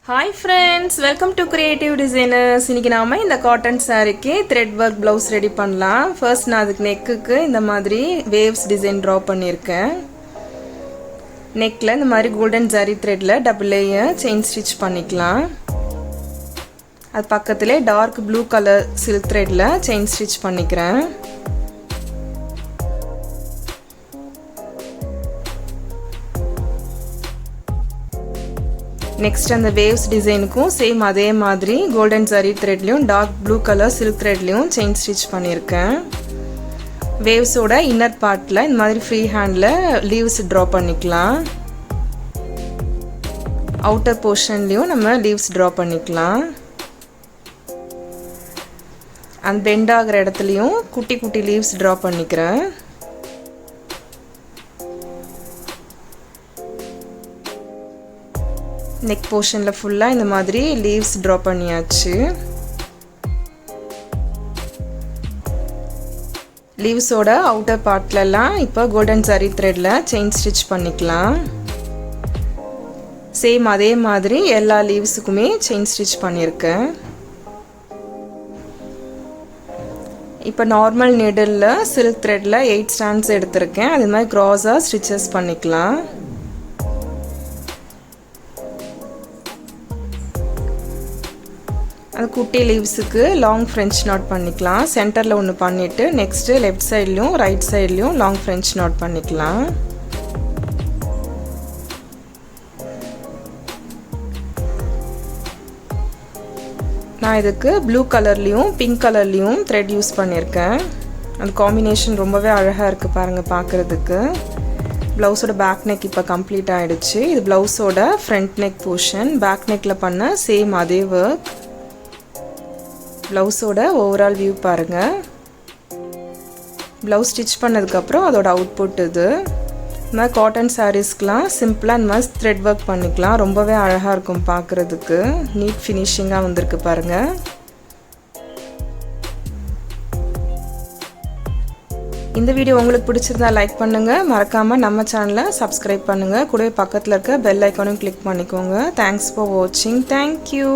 Hi friends, welcome to Creative Designers. இன்னைக்கு நாம இந்த காட்டன் சாரிக்கு thread work blouse ரெடி பண்ணலாம். First நான் அதுக்கு நெக்குக்கு இந்த மாதிரி waves design draw பண்ணிருக்கேன். நெக்ல இந்த மாதிரி golden zari threadல double layer chain stitch பண்ணிக்கலாம். அது பக்கத்திலே dark blue color silk threadல chain stitch பண்ணிக்கிறேன். Next and the waves design ku same adhe madri golden zari thread liyum dark blue color silk thread liyum chain stitch பண்ணிருக்கேன். waves oda inner part la இந்த மாதிரி free hand la leaves draw பண்ணிக்கலாம். outer portion liyum நம்ம leaves draw பண்ணிக்கலாம். and bend ஆகற இடத்துலயும் குட்டி குட்டி leaves draw பண்ணிக்கிறேன். neck portion la full இந்த மாதிரி leaves draw பண்ணியாச்சு. leaves ஓட outer part எல்லாம் இப்போ golden zari thread ல chain stitch பண்ணிக்கலாம். same அதே மாதிரி எல்லா leavesக்குமே chain stitch பண்ணிருக்கேன். இப்போ normal needle ல silk thread ல 8 strands எடுத்துர்க்கேன். அதே மாதிரி cross stitches பண்ணிக்கலாம். அது குட்டி லீவ்ஸ்க்கு லாங் ஃப்ரெஞ்ச் நாட் பண்ணிக்கலாம். சென்டர்ல ஒன்னு பண்ணிட்டு நெக்ஸ்ட் லெஃப்ட் சைடுலயும் ரைட் சைடுலயும் லாங் ஃப்ரெஞ்ச் நாட் பண்ணிக்கலாம். நான் இதுக்கு ப்ளூ கலர்லயும் பிங்க் கலர்லயும் thread யூஸ் பண்ணிருக்கேன். அந்த காம்பினேஷன் ரொம்பவே அழகா இருக்கு பாருங்க பார்க்கிறதுக்கு. ப்ளவுஸோட பேக் நெக் இப்போ கம்ப்ளீட் ஆயிடுச்சு. இது ப்ளவுஸோட ஃப்ரண்ட் நெக் போர்ஷன். பேக் நெக்ல பண்ண சேம் அதே வர்க். blouse ஓட ஓவரால் வியூ பாருங்க. blouse ஸ்டிட்ச் பண்ணதுக்கு அப்புறம் அதோட அவுட்புட் இது. நம்ம காட்டன் சாரீஸ்க்குலாம் சிம்பிளா நம்ம thread work பண்ணிக்கலாம். ரொம்பவே அழகா இருக்கும் பார்க்கிறதுக்கு. நீட் ஃபினிஷிங்கா வந்திருக்கு பாருங்க. இந்த வீடியோ உங்களுக்கு பிடிச்சிருந்தா லைக் பண்ணுங்க. மறக்காம நம்ம சேனலை சப்ஸ்கிரைப் பண்ணுங்க. கூடவே பக்கத்துல இருக்க பெல் ஐகானையும் கிளிக் பண்ணிக்கோங்க. Thanks for watching. Thank you.